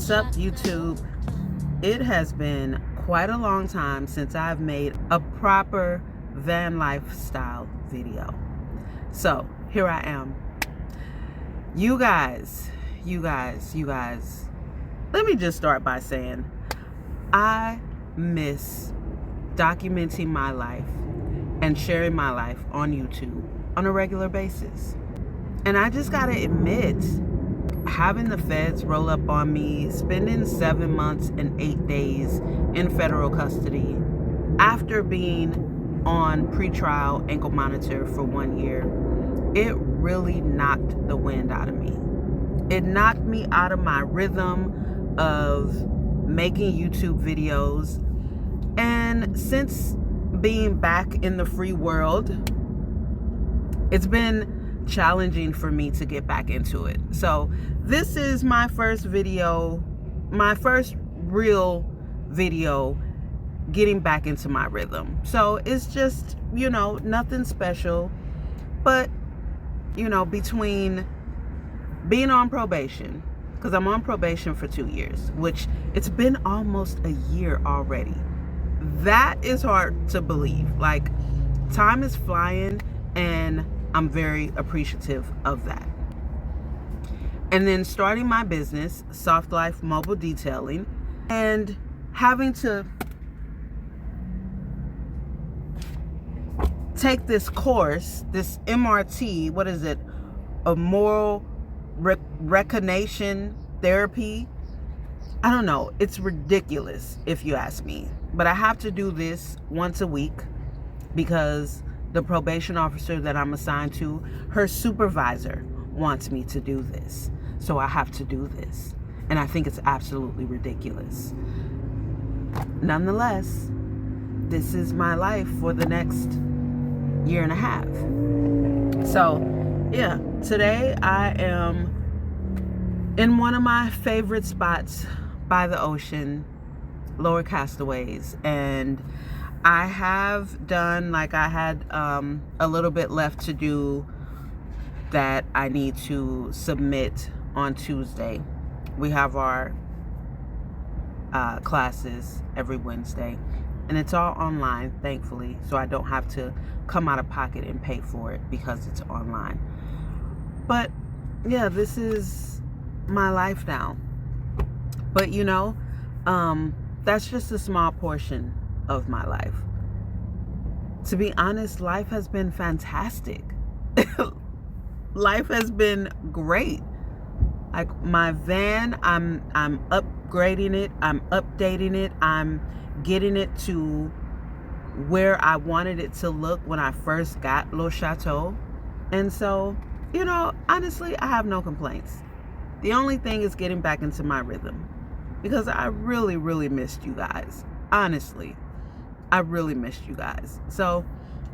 What's up, YouTube? It has been quite a long time since I've made a proper van lifestyle video. So here I am. You guys, let me just start by saying I miss documenting my life and sharing my life on YouTube on a regular basis. And I just gotta admit, having the feds roll up on me, spending 7 months and 8 days in federal custody after being on pretrial ankle monitor for 1 year, it really knocked the wind out of me. It knocked me out of my rhythm of making YouTube videos. And since being back in the free world, it's been challenging for me to get back into it. So this is my first video, my first real video getting back into my rhythm. So it's just, nothing special, but between being on probation, because I'm on probation for 2 years, which it's been almost a year already. That is hard to believe. Like, time is flying, and I'm very appreciative of that. And then starting my business, Soft Life Mobile Detailing, and having to take this course, this MRT, what is it? A moral recognition therapy. I don't know. It's ridiculous if you ask me. But I have to do this once a week because the probation officer that I'm assigned to, her supervisor wants me to do this. So I have to do this. And I think it's absolutely ridiculous. Nonetheless, this is my life for the next year and a half. So, yeah, today I am in one of my favorite spots by the ocean, Lower Castaways, and I have done, I had a little bit left to do that I need to submit on Tuesday. We have our classes every Wednesday, and it's all online, thankfully, so I don't have to come out of pocket and pay for it because it's online. But yeah, this is my life now. But that's just a small portion of my life. To be honest, life has been fantastic. Life has been great. Like, my van, I'm upgrading it, I'm updating it, I'm getting it to where I wanted it to look when I first got Le Chateau. And so, honestly, I have no complaints. The only thing is getting back into my rhythm, because I really, really missed you guys. Honestly, I really missed you guys. So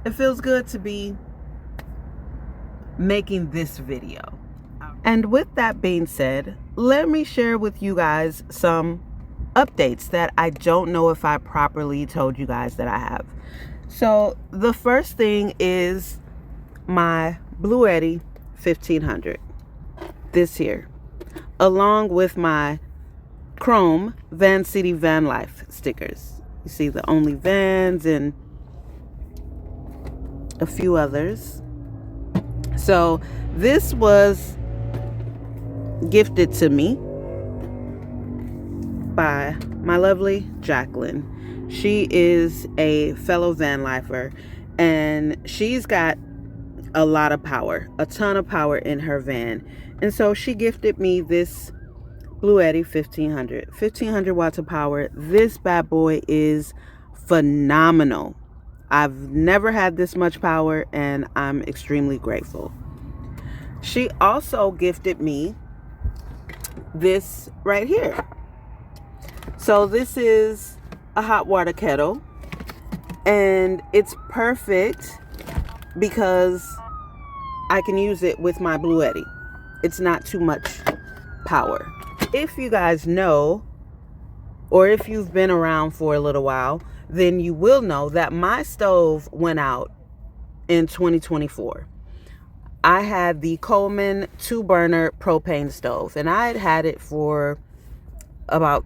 it feels good to be making this video. And with that being said, let me share with you guys some updates that I don't know if I properly told you guys that I have. So the first thing is my Blue Eddy 1500, this here, along with my chrome Van City Vanlife stickers. You see the Only Vans and a few others. So this was gifted to me by my lovely Jacqueline. She is a fellow van lifer, and she's got a lot of power, a ton of power in her van. And so she gifted me this Blue Eddy 1500 watts of power. This bad boy is phenomenal. I've never had this much power, and I'm extremely grateful. She also gifted me this right here. So this is a hot water kettle, and it's perfect because I can use it with my Blue Eddy. It's not too much power. If you guys know, or if you've been around for a little while, then you will know that my stove went out in 2024. I had the Coleman 2-burner propane stove, and I had had it for about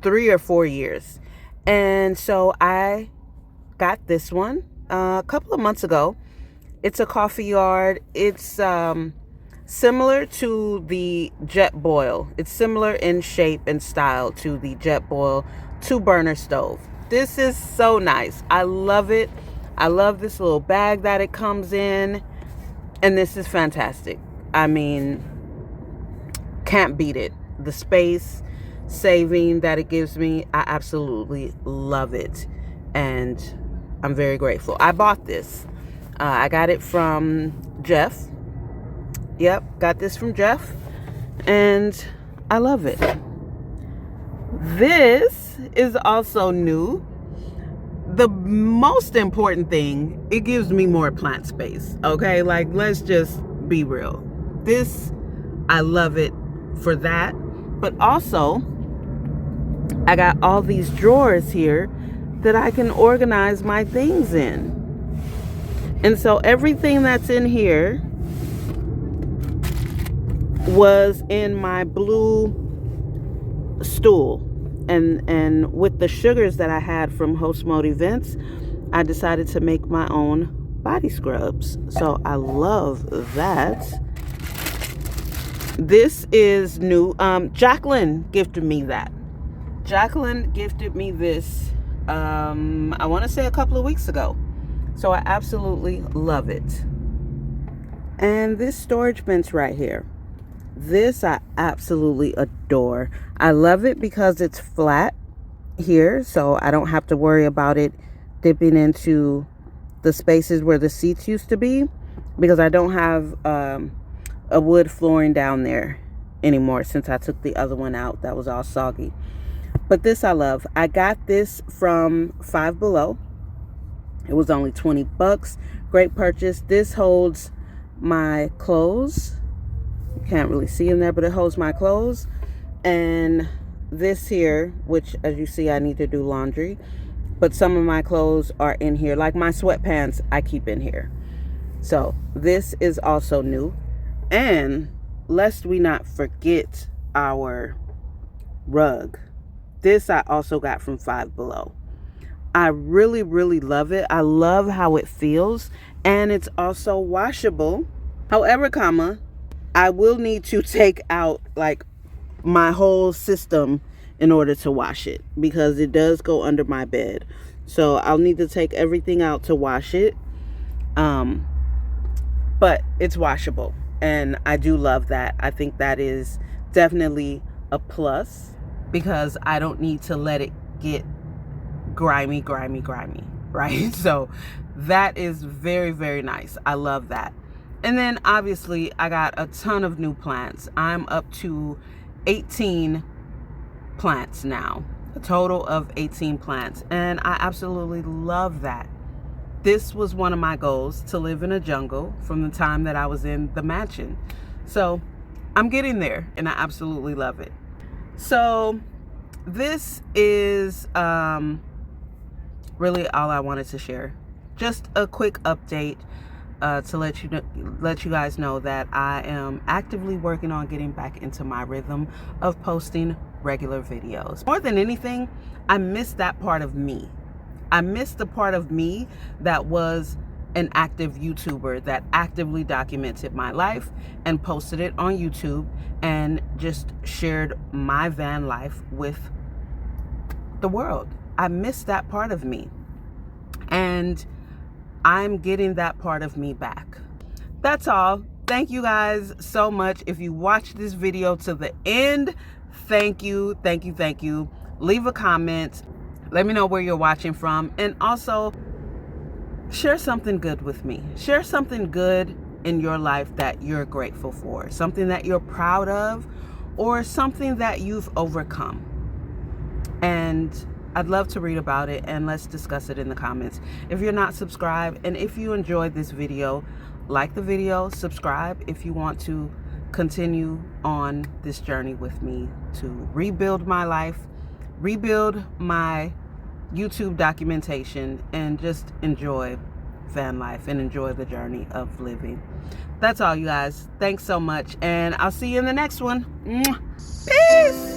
3 or 4 years. And so I got this one a couple of months ago. It's a coffee yard. It's similar to the Jetboil. It's similar in shape and style to the Jetboil 2-burner stove. This is so nice. I love it. I love this little bag that it comes in. And this is fantastic. I mean, can't beat it. The space saving that it gives me, I absolutely love it. And I'm very grateful. I bought this. I got it from Jeff. Yep, got this from Jeff. And I love it. This is also new. The most important thing, it gives me more plant space. Okay, like, let's just be real. This, I love it for that. But also, I got all these drawers here that I can organize my things in. And so everything that's in here was in my blue stool. And with the sugars that I had from Host Mode events, I decided to make my own body scrubs. So I love that. This is new. Jacqueline gifted me that. Jacqueline gifted me this, I want to say a couple of weeks ago. So I absolutely love it. And this storage bench right here. This I absolutely adore. I love it because it's flat here, so I don't have to worry about it dipping into the spaces where the seats used to be, because I don't have a wood flooring down there anymore since I took the other one out that was all soggy. But this I love. I got this from Five Below. It was only $20. Great purchase. This holds my clothes. You can't really see in there, but it holds my clothes. And this here, which as you see, I need to do laundry, but some of my clothes are in here. Like my sweatpants, I keep in here. So this is also new. And lest we not forget our rug. This I also got from Five Below. I really, really love it. I love how it feels. And it's also washable. However, I will need to take out like my whole system in order to wash it, because it does go under my bed. So I'll need to take everything out to wash it. But it's washable. And I do love that. I think that is definitely a plus, because I don't need to let it get grimy, right? So that is very, very nice. I love that. And then obviously I got a ton of new plants. I'm up to 18 plants now, a total of 18 plants. And I absolutely love that. This was one of my goals, to live in a jungle, from the time that I was in the mansion. So I'm getting there, and I absolutely love it. So this is really all I wanted to share. Just a quick update to let you guys know that I am actively working on getting back into my rhythm of posting regular videos. More than anything, I miss that part of me. I miss the part of me that was an active YouTuber that actively documented my life and posted it on YouTube and just shared my van life with the world. I miss that part of me. And I'm getting that part of me back. That's all. Thank you guys so much. If you watched this video to the end, thank you. Leave a comment. Let me know where you're watching from. And also, share something good with me. Share something good in your life that you're grateful for. Something that you're proud of, or something that you've overcome. And I'd love to read about it, and let's discuss it in the comments. If you're not subscribed, and if you enjoyed this video, like the video, subscribe if you want to continue on this journey with me to rebuild my life, rebuild my YouTube documentation, and just enjoy van life and enjoy the journey of living. That's all, you guys. Thanks so much, and I'll see you in the next one. Peace.